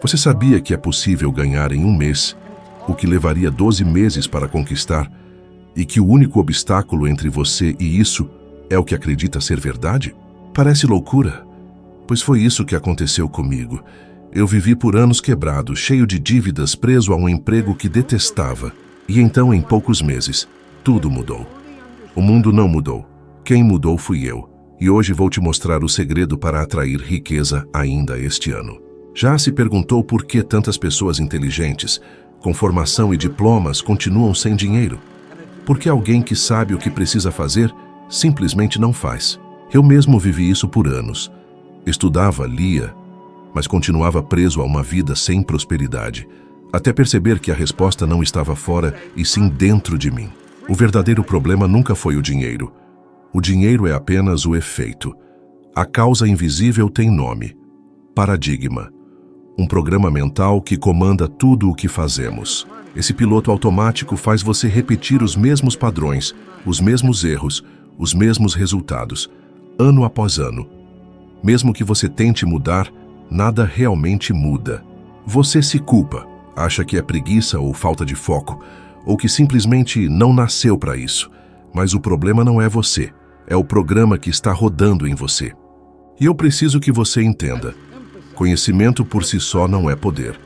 Você sabia que é possível ganhar em um mês o que levaria 12 meses para conquistar e que o único obstáculo entre você e isso é o que acredita ser verdade? Parece loucura, pois foi isso que aconteceu comigo. Eu vivi por anos quebrado, cheio de dívidas, preso a um emprego que detestava. E então, em poucos meses, tudo mudou. O mundo não mudou. Quem mudou fui eu. E hoje vou te mostrar o segredo para atrair riqueza ainda este ano. Já se perguntou por que tantas pessoas inteligentes, com formação e diplomas, continuam sem dinheiro? Porque alguém que sabe o que precisa fazer, simplesmente não faz. Eu mesmo vivi isso por anos. Estudava, lia, mas continuava preso a uma vida sem prosperidade, até perceber que a resposta não estava fora e sim dentro de mim. O verdadeiro problema nunca foi o dinheiro. O dinheiro é apenas o efeito. A causa invisível tem nome: paradigma. Um programa mental que comanda tudo o que fazemos. Esse piloto automático faz você repetir os mesmos padrões, os mesmos erros, os mesmos resultados, ano após ano. Mesmo que você tente mudar, nada realmente muda. Você se culpa, acha que é preguiça ou falta de foco, ou que simplesmente não nasceu para isso. Mas o problema não é você, é o programa que está rodando em você. E eu preciso que você entenda: conhecimento por si só não é poder.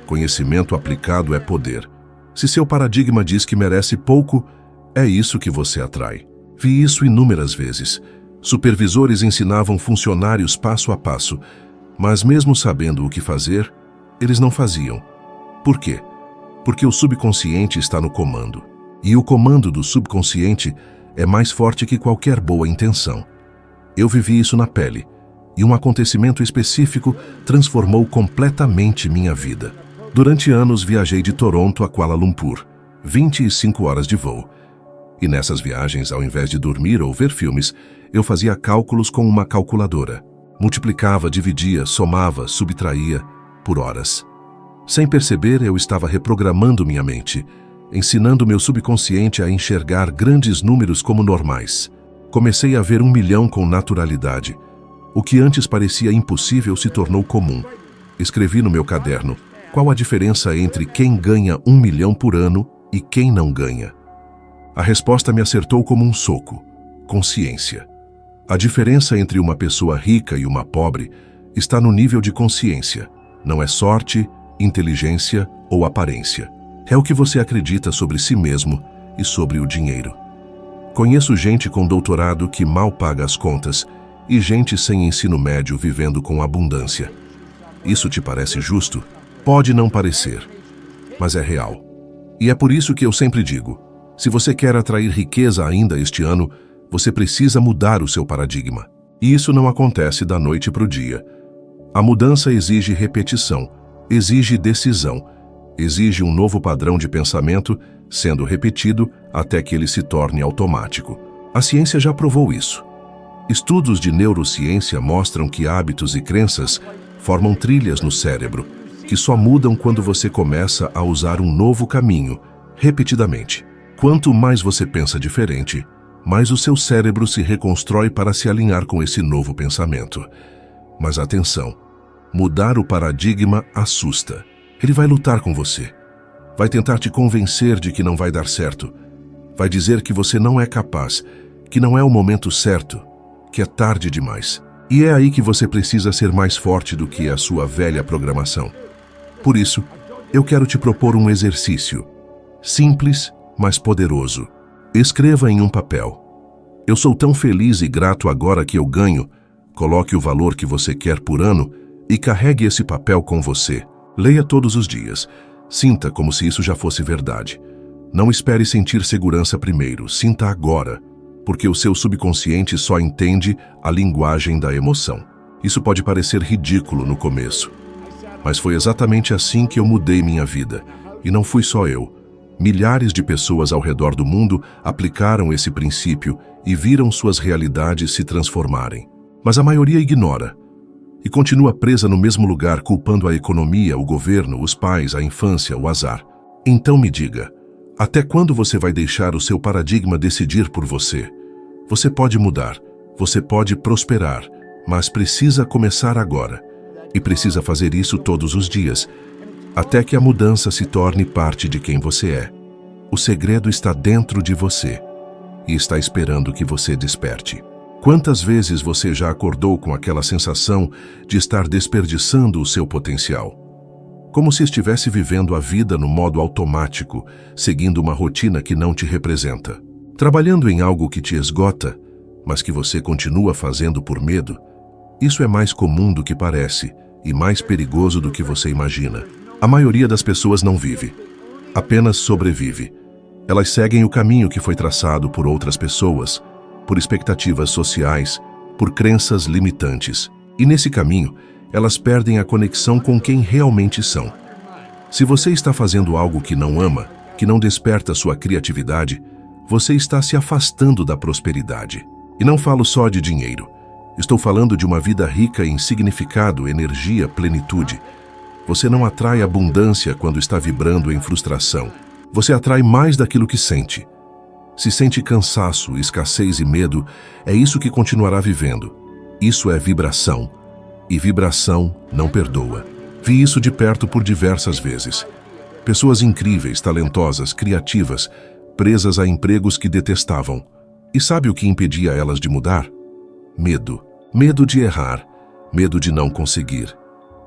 Conhecimento aplicado é poder. Se seu paradigma diz que merece pouco, é isso que você atrai. Vi isso inúmeras vezes. Supervisores ensinavam funcionários passo a passo, mas mesmo sabendo o que fazer, eles não faziam. Por quê? Porque o subconsciente está no comando. E o comando do subconsciente é mais forte que qualquer boa intenção. Eu vivi isso na pele, e um acontecimento específico transformou completamente minha vida. Durante anos viajei de Toronto a Kuala Lumpur, 25 horas de voo. E nessas viagens, ao invés de dormir ou ver filmes, eu fazia cálculos com uma calculadora. Multiplicava, dividia, somava, subtraía, por horas. Sem perceber, eu estava reprogramando minha mente, ensinando meu subconsciente a enxergar grandes números como normais. Comecei a ver 1 milhão com naturalidade. O que antes parecia impossível se tornou comum. Escrevi no meu caderno: qual a diferença entre quem ganha 1 milhão por ano e quem não ganha? A resposta me acertou como um soco: consciência. A diferença entre uma pessoa rica e uma pobre está no nível de consciência. Não é sorte, inteligência ou aparência. É o que você acredita sobre si mesmo e sobre o dinheiro. Conheço gente com doutorado que mal paga as contas e gente sem ensino médio vivendo com abundância. Isso te parece justo? Pode não parecer, mas é real. E é por isso que eu sempre digo: se você quer atrair riqueza ainda este ano, você precisa mudar o seu paradigma. E isso não acontece da noite para o dia. A mudança exige repetição, exige decisão, exige um novo padrão de pensamento sendo repetido até que ele se torne automático. A ciência já provou isso. Estudos de neurociência mostram que hábitos e crenças formam trilhas no cérebro, que só mudam quando você começa a usar um novo caminho, repetidamente. Quanto mais você pensa diferente, mais o seu cérebro se reconstrói para se alinhar com esse novo pensamento. Mas atenção, mudar o paradigma assusta. Ele vai lutar com você. Vai tentar te convencer de que não vai dar certo. Vai dizer que você não é capaz, que não é o momento certo, que é tarde demais. E é aí que você precisa ser mais forte do que a sua velha programação. Por isso, eu quero te propor um exercício simples, mas poderoso. Escreva em um papel: eu sou tão feliz e grato agora que eu ganho. Coloque o valor que você quer por ano e carregue esse papel com você. Leia todos os dias. Sinta como se isso já fosse verdade. Não espere sentir segurança primeiro. Sinta agora, porque o seu subconsciente só entende a linguagem da emoção. Isso pode parecer ridículo no começo, mas foi exatamente assim que eu mudei minha vida. E não fui só eu. Milhares de pessoas ao redor do mundo aplicaram esse princípio e viram suas realidades se transformarem. Mas a maioria ignora e continua presa no mesmo lugar, culpando a economia, o governo, os pais, a infância, o azar. Então me diga, até quando você vai deixar o seu paradigma decidir por você? Você pode mudar, você pode prosperar, mas precisa começar agora. E precisa fazer isso todos os dias, até que a mudança se torne parte de quem você é. O segredo está dentro de você e está esperando que você desperte. Quantas vezes você já acordou com aquela sensação de estar desperdiçando o seu potencial? Como se estivesse vivendo a vida no modo automático, seguindo uma rotina que não te representa. Trabalhando em algo que te esgota, mas que você continua fazendo por medo. Isso é mais comum do que parece e mais perigoso do que você imagina. A maioria das pessoas não vive, apenas sobrevive. Elas seguem o caminho que foi traçado por outras pessoas, por expectativas sociais, por crenças limitantes. E nesse caminho, elas perdem a conexão com quem realmente são. Se você está fazendo algo que não ama, que não desperta sua criatividade, você está se afastando da prosperidade. E não falo só de dinheiro. Estou falando de uma vida rica em significado, energia, plenitude. Você não atrai abundância quando está vibrando em frustração. Você atrai mais daquilo que sente. Se sente cansaço, escassez e medo, é isso que continuará vivendo. Isso é vibração. E vibração não perdoa. Vi isso de perto por diversas vezes. Pessoas incríveis, talentosas, criativas, presas a empregos que detestavam. E sabe o que impedia elas de mudar? Medo. Medo de errar. Medo de não conseguir.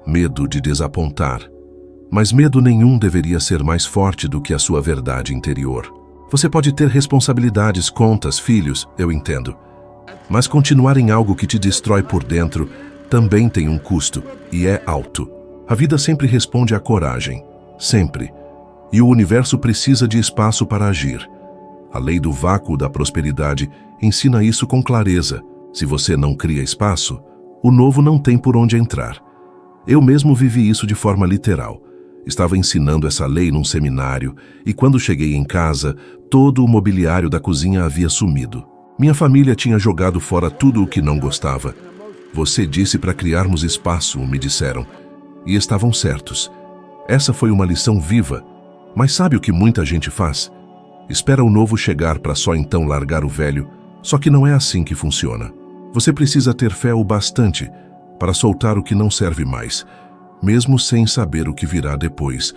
Medo de desapontar. Mas medo nenhum deveria ser mais forte do que a sua verdade interior. Você pode ter responsabilidades, contas, filhos, eu entendo. Mas continuar em algo que te destrói por dentro também tem um custo, e é alto. A vida sempre responde à coragem. Sempre. E o universo precisa de espaço para agir. A lei do vácuo da prosperidade ensina isso com clareza. Se você não cria espaço, o novo não tem por onde entrar. Eu mesmo vivi isso de forma literal. Estava ensinando essa lei num seminário e quando cheguei em casa, todo o mobiliário da cozinha havia sumido. Minha família tinha jogado fora tudo o que não gostava. Você disse para criarmos espaço, me disseram. E estavam certos. Essa foi uma lição viva. Mas sabe o que muita gente faz? Espera o novo chegar para só então largar o velho. Só que não é assim que funciona. Você precisa ter fé o bastante para soltar o que não serve mais, mesmo sem saber o que virá depois,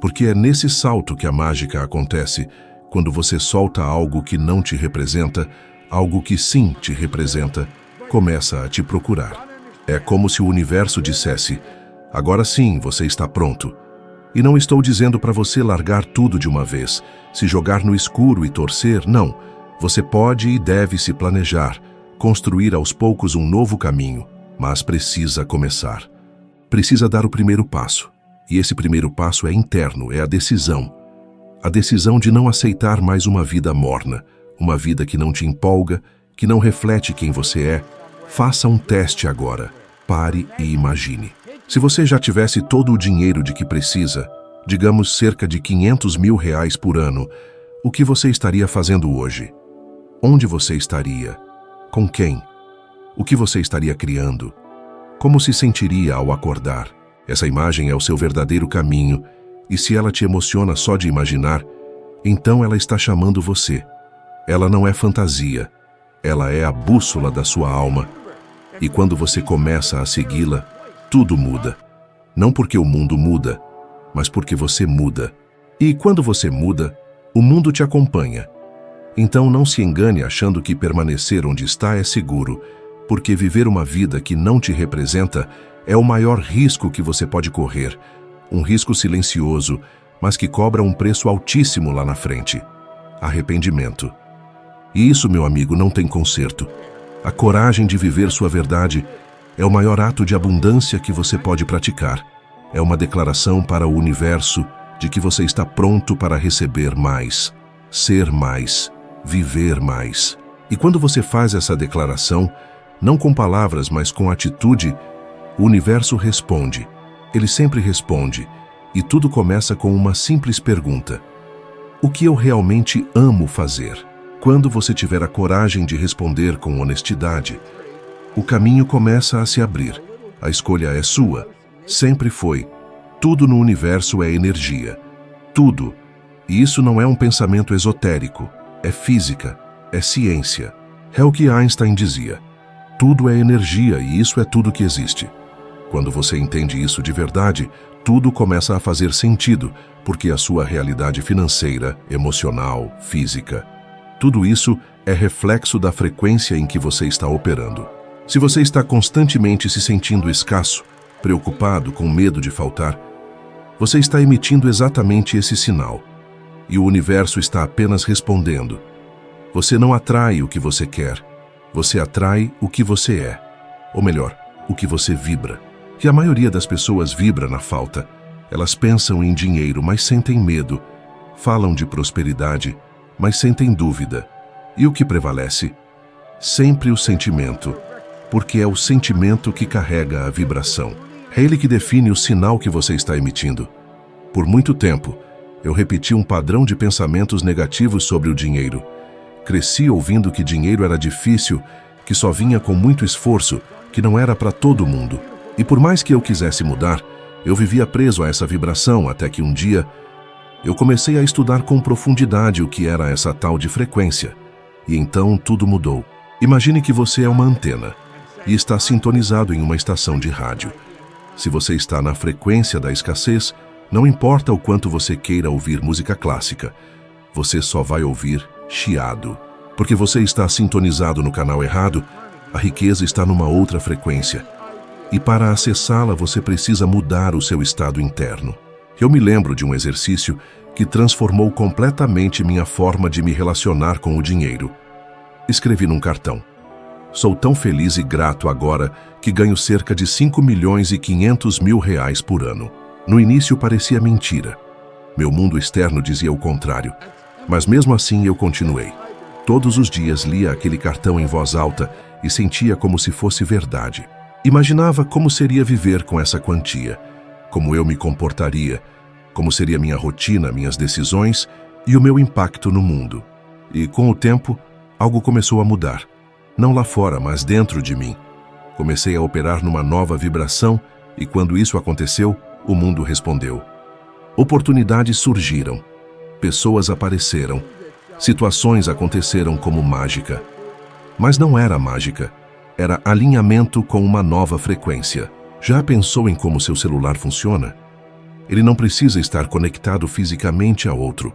porque é nesse salto que a mágica acontece, quando você solta algo que não te representa, algo que sim te representa, começa a te procurar. É como se o universo dissesse, agora sim você está pronto. E não estou dizendo para você largar tudo de uma vez, se jogar no escuro e torcer, não. Você pode e deve se planejar, construir aos poucos um novo caminho, mas precisa começar. Precisa dar o primeiro passo. E esse primeiro passo é interno, é a decisão. A decisão de não aceitar mais uma vida morna, uma vida que não te empolga, que não reflete quem você é. Faça um teste agora. Pare e imagine. Se você já tivesse todo o dinheiro de que precisa, digamos cerca de R$500 mil por ano, o que você estaria fazendo hoje? Onde você estaria? Com quem? O que você estaria criando? Como se sentiria ao acordar? Essa imagem é o seu verdadeiro caminho, e se ela te emociona só de imaginar, então ela está chamando você. Ela não é fantasia, ela é a bússola da sua alma. E quando você começa a segui-la, tudo muda. Não porque o mundo muda, mas porque você muda. E quando você muda, o mundo te acompanha. Então não se engane achando que permanecer onde está é seguro, porque viver uma vida que não te representa é o maior risco que você pode correr. Um risco silencioso, mas que cobra um preço altíssimo lá na frente. Arrependimento. E isso, meu amigo, não tem conserto. A coragem de viver sua verdade é o maior ato de abundância que você pode praticar. É uma declaração para o universo de que você está pronto para receber mais, ser mais, viver mais. E quando você faz essa declaração, não com palavras, mas com atitude, o universo responde. Ele sempre responde. E tudo começa com uma simples pergunta. O que eu realmente amo fazer? Quando você tiver a coragem de responder com honestidade, o caminho começa a se abrir. A escolha é sua. Sempre foi. Tudo no universo é energia. Tudo. E isso não é um pensamento esotérico. É física. É ciência. É o que Einstein dizia. Tudo é energia e isso é tudo que existe. Quando você entende isso de verdade, tudo começa a fazer sentido, porque a sua realidade financeira, emocional, física, tudo isso é reflexo da frequência em que você está operando. Se você está constantemente se sentindo escasso, preocupado, com medo de faltar, você está emitindo exatamente esse sinal. E o universo está apenas respondendo. Você não atrai o que você quer, você atrai o que você é. Ou melhor, o que você vibra. E a maioria das pessoas vibra na falta. Elas pensam em dinheiro, mas sentem medo. Falam de prosperidade, mas sentem dúvida. E o que prevalece? Sempre o sentimento, porque é o sentimento que carrega a vibração. É ele que define o sinal que você está emitindo. Por muito tempo, eu repeti um padrão de pensamentos negativos sobre o dinheiro. Cresci ouvindo que dinheiro era difícil, que só vinha com muito esforço, que não era para todo mundo. E por mais que eu quisesse mudar, eu vivia preso a essa vibração até que um dia eu comecei a estudar com profundidade o que era essa tal de frequência. E então tudo mudou. Imagine que você é uma antena e está sintonizado em uma estação de rádio. Se você está na frequência da escassez, não importa o quanto você queira ouvir música clássica, você só vai ouvir chiado. Porque você está sintonizado no canal errado, a riqueza está numa outra frequência. E para acessá-la, você precisa mudar o seu estado interno. Eu me lembro de um exercício que transformou completamente minha forma de me relacionar com o dinheiro. Escrevi num cartão: sou tão feliz e grato agora que ganho cerca de 5.500.000 reais por ano. No início parecia mentira. Meu mundo externo dizia o contrário. Mas mesmo assim eu continuei. Todos os dias lia aquele cartão em voz alta e sentia como se fosse verdade. Imaginava como seria viver com essa quantia, como eu me comportaria, como seria minha rotina, minhas decisões e o meu impacto no mundo. E com o tempo, algo começou a mudar. Não lá fora, mas dentro de mim. Comecei a operar numa nova vibração e quando isso aconteceu, o mundo respondeu. Oportunidades surgiram, pessoas apareceram, situações aconteceram como mágica. Mas não era mágica, era alinhamento com uma nova frequência. Já pensou em como seu celular funciona? Ele não precisa estar conectado fisicamente a outro,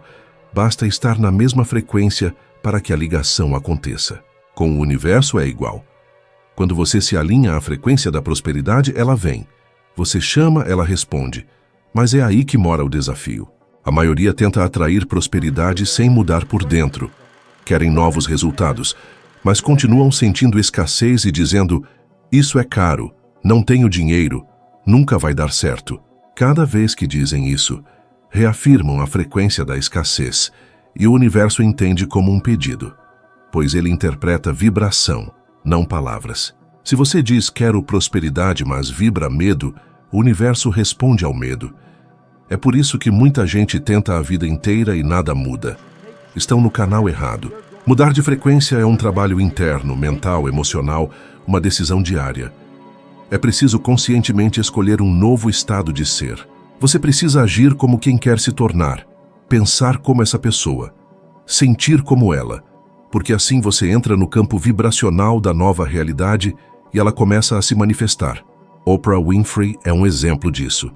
basta estar na mesma frequência para que a ligação aconteça. Com o universo é igual. Quando você se alinha à frequência da prosperidade, ela vem. Você chama, ela responde. Mas é aí que mora o desafio. A maioria tenta atrair prosperidade sem mudar por dentro. Querem novos resultados, mas continuam sentindo escassez e dizendo: isso é caro, não tenho dinheiro, nunca vai dar certo. Cada vez que dizem isso, reafirmam a frequência da escassez e o universo entende como um pedido, pois ele interpreta vibração, não palavras. Se você diz quero prosperidade, mas vibra medo, o universo responde ao medo. É por isso que muita gente tenta a vida inteira e nada muda. Estão no canal errado. Mudar de frequência é um trabalho interno, mental, emocional, uma decisão diária. É preciso conscientemente escolher um novo estado de ser. Você precisa agir como quem quer se tornar, pensar como essa pessoa, sentir como ela, porque assim você entra no campo vibracional da nova realidade e ela começa a se manifestar. Oprah Winfrey é um exemplo disso.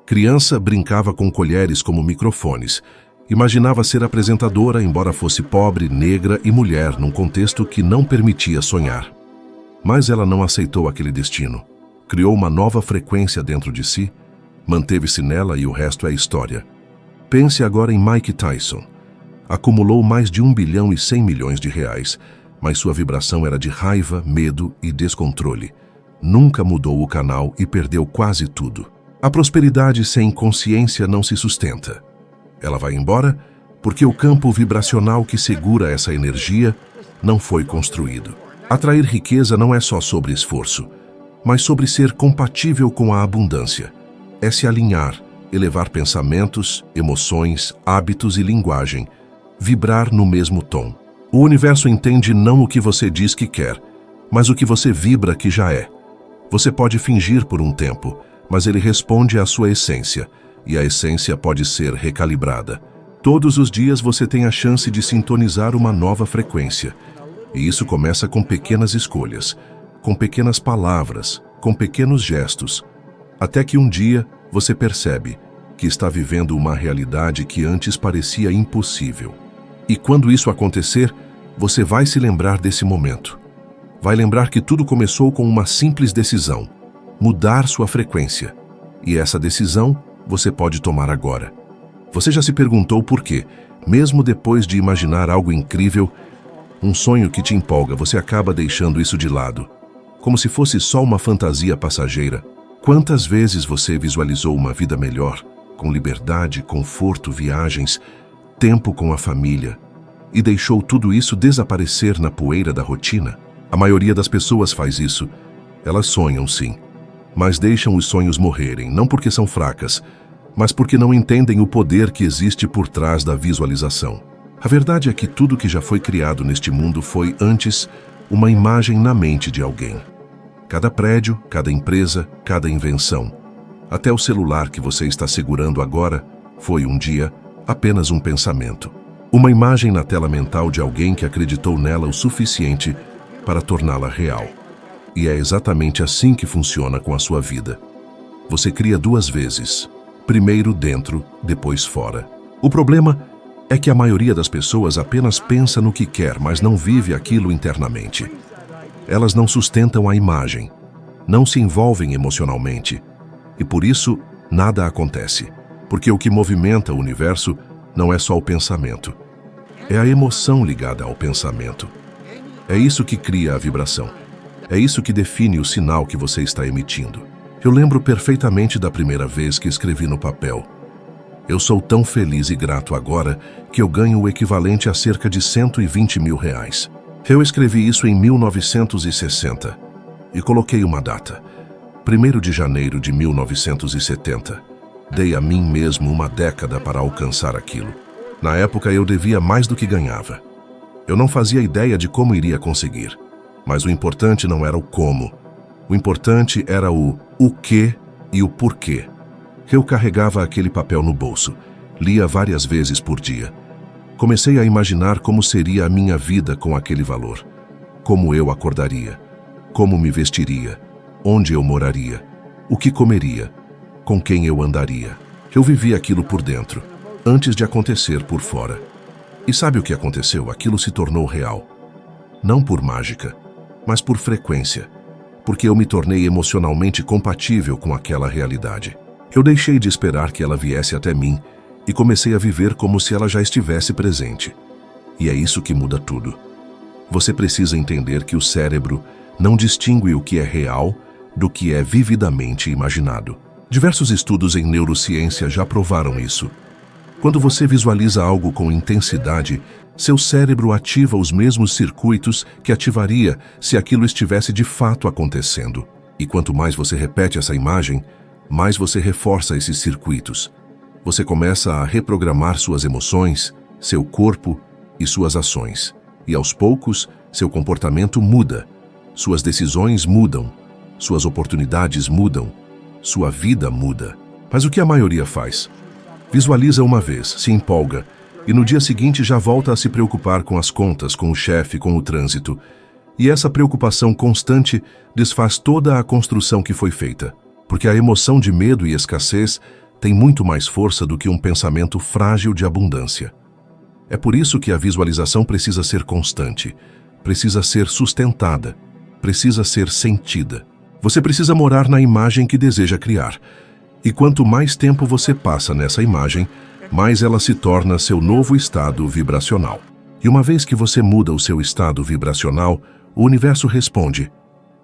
Criança, brincava com colheres como microfones. Imaginava ser apresentadora, embora fosse pobre, negra e mulher, num contexto que não permitia sonhar. Mas ela não aceitou aquele destino. Criou uma nova frequência dentro de si, manteve-se nela e o resto é história. Pense agora em Mike Tyson. Acumulou mais de 1,1 bilhão de reais, mas sua vibração era de raiva, medo e descontrole. Nunca mudou o canal e perdeu quase tudo. A prosperidade sem consciência não se sustenta. Ela vai embora porque o campo vibracional que segura essa energia não foi construído. Atrair riqueza não é só sobre esforço, mas sobre ser compatível com a abundância. É se alinhar, elevar pensamentos, emoções, hábitos e linguagem, vibrar no mesmo tom. O universo entende não o que você diz que quer, mas o que você vibra que já é. Você pode fingir por um tempo, mas ele responde à sua essência, e a essência pode ser recalibrada. Todos os dias você tem a chance de sintonizar uma nova frequência, e isso começa com pequenas escolhas, com pequenas palavras, com pequenos gestos, Até que um dia você percebe que está vivendo uma realidade que antes parecia impossível. E quando isso acontecer, você vai se lembrar desse momento. Vai lembrar que tudo começou com uma simples decisão: mudar sua frequência. E essa decisão você pode tomar agora. Você já se perguntou por quê, mesmo depois de imaginar algo incrível, um sonho que te empolga, você acaba deixando isso de lado, como se fosse só uma fantasia passageira? Quantas vezes você visualizou uma vida melhor, com liberdade, conforto, viagens, tempo com a família, e deixou tudo isso desaparecer na poeira da rotina? A maioria das pessoas faz isso. Elas sonham, sim, mas deixam os sonhos morrerem, não porque são fracas, mas porque não entendem o poder que existe por trás da visualização. A verdade é que tudo que já foi criado neste mundo foi, antes, uma imagem na mente de alguém. Cada prédio, cada empresa, cada invenção, até o celular que você está segurando agora, foi um dia apenas um pensamento. Uma imagem na tela mental de alguém que acreditou nela o suficiente para torná-la real. E é exatamente assim que funciona com a sua vida. Você cria duas vezes, primeiro dentro, depois fora. O problema é que a maioria das pessoas apenas pensa no que quer, mas não vive aquilo internamente. Elas não sustentam a imagem, não se envolvem emocionalmente, e por isso nada acontece. Porque o que movimenta o universo não é só o pensamento, é a emoção ligada ao pensamento. É isso que cria a vibração. É isso que define o sinal que você está emitindo. Eu lembro perfeitamente da primeira vez que escrevi no papel: eu sou tão feliz e grato agora que eu ganho o equivalente a cerca de 120 mil reais. Eu escrevi isso em 1960 e coloquei uma data, 1º de janeiro de 1970. Dei a mim mesmo uma década para alcançar aquilo. Na época eu devia mais do que ganhava. Eu não fazia ideia de como iria conseguir, mas o importante não era o como. O importante era o que e o porquê. Eu carregava aquele papel no bolso, lia várias vezes por dia. Comecei a imaginar como seria a minha vida com aquele valor. Como eu acordaria, como me vestiria, onde eu moraria, o que comeria, com quem eu andaria. Eu vivia aquilo por dentro, antes de acontecer por fora. E sabe o que aconteceu? Aquilo se tornou real. Não por mágica, mas por frequência, porque eu me tornei emocionalmente compatível com aquela realidade. Eu deixei de esperar que ela viesse até mim e comecei a viver como se ela já estivesse presente. E é isso que muda tudo. Você precisa entender que o cérebro não distingue o que é real do que é vividamente imaginado. Diversos estudos em neurociência já provaram isso. Quando você visualiza algo com intensidade, seu cérebro ativa os mesmos circuitos que ativaria se aquilo estivesse de fato acontecendo. E quanto mais você repete essa imagem, mais você reforça esses circuitos. Você começa a reprogramar suas emoções, seu corpo e suas ações. E aos poucos, seu comportamento muda, suas decisões mudam, suas oportunidades mudam, sua vida muda. Mas o que a maioria faz? Visualiza uma vez, se empolga, e no dia seguinte já volta a se preocupar com as contas, com o chefe, com o trânsito. E essa preocupação constante desfaz toda a construção que foi feita, porque a emoção de medo e escassez tem muito mais força do que um pensamento frágil de abundância. É por isso que a visualização precisa ser constante, precisa ser sustentada, precisa ser sentida. Você precisa morar na imagem que deseja criar. E quanto mais tempo você passa nessa imagem, mais ela se torna seu novo estado vibracional. E uma vez que você muda o seu estado vibracional, o universo responde.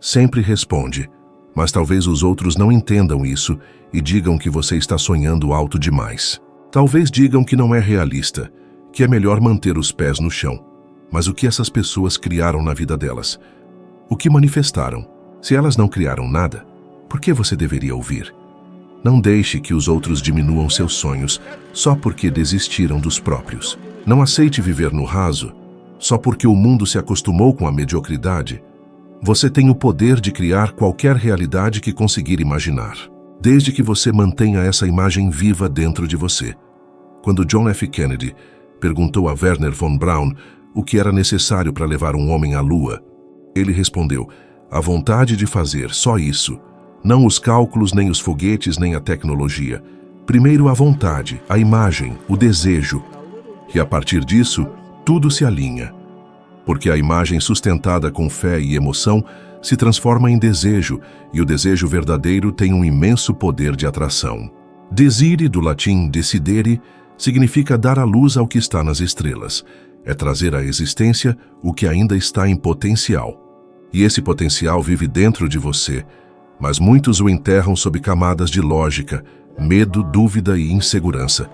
Sempre responde. Mas talvez os outros não entendam isso e digam que você está sonhando alto demais. Talvez digam que não é realista, que é melhor manter os pés no chão. Mas o que essas pessoas criaram na vida delas? O que manifestaram? Se elas não criaram nada, por que você deveria ouvir? Não deixe que os outros diminuam seus sonhos só porque desistiram dos próprios. Não aceite viver no raso só porque o mundo se acostumou com a mediocridade. Você tem o poder de criar qualquer realidade que conseguir imaginar, desde que você mantenha essa imagem viva dentro de você. Quando John F. Kennedy perguntou a Wernher von Braun o que era necessário para levar um homem à Lua, ele respondeu: a vontade de fazer só isso, Não os cálculos, nem os foguetes, nem a tecnologia. Primeiro a vontade, a imagem, o desejo. E a partir disso, tudo se alinha. Porque a imagem sustentada com fé e emoção se transforma em desejo, e o desejo verdadeiro tem um imenso poder de atração. Desire, do latim decidere, significa dar à luz ao que está nas estrelas. É trazer à existência o que ainda está em potencial. E esse potencial vive dentro de você, mas muitos o enterram sob camadas de lógica, medo, dúvida e insegurança.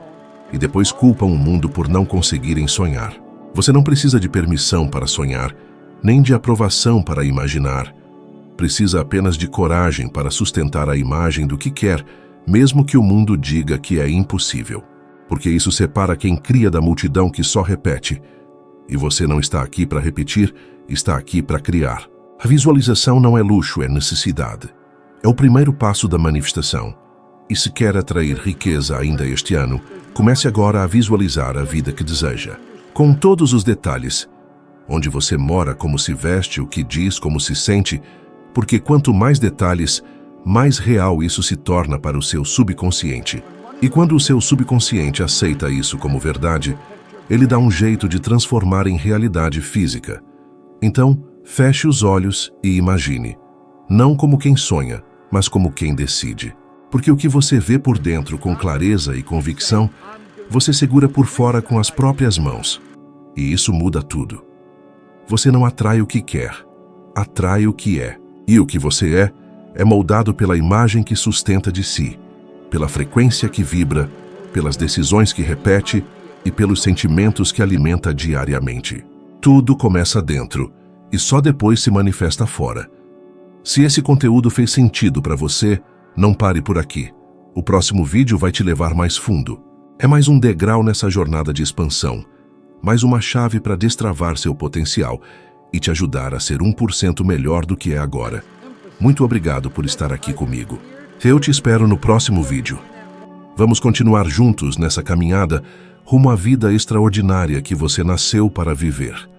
E depois culpam o mundo por não conseguirem sonhar. Você não precisa de permissão para sonhar, nem de aprovação para imaginar. Precisa apenas de coragem para sustentar a imagem do que quer, mesmo que o mundo diga que é impossível. Porque isso separa quem cria da multidão que só repete. E você não está aqui para repetir, está aqui para criar. A visualização não é luxo, é necessidade. É o primeiro passo da manifestação. E se quer atrair riqueza ainda este ano, comece agora a visualizar a vida que deseja. Com todos os detalhes. Onde você mora, como se veste, o que diz, como se sente. Porque quanto mais detalhes, mais real isso se torna para o seu subconsciente. E quando o seu subconsciente aceita isso como verdade, ele dá um jeito de transformar em realidade física. Então, feche os olhos e imagine. Não como quem sonha, mas como quem decide. Porque o que você vê por dentro com clareza e convicção, você segura por fora com as próprias mãos. E isso muda tudo. Você não atrai o que quer, atrai o que é. E o que você é moldado pela imagem que sustenta de si, pela frequência que vibra, pelas decisões que repete e pelos sentimentos que alimenta diariamente. Tudo começa dentro e só depois se manifesta fora. Se esse conteúdo fez sentido para você, não pare por aqui. O próximo vídeo vai te levar mais fundo. É mais um degrau nessa jornada de expansão, mais uma chave para destravar seu potencial e te ajudar a ser 1% melhor do que é agora. Muito obrigado por estar aqui comigo. Eu te espero no próximo vídeo. Vamos continuar juntos nessa caminhada rumo à vida extraordinária que você nasceu para viver.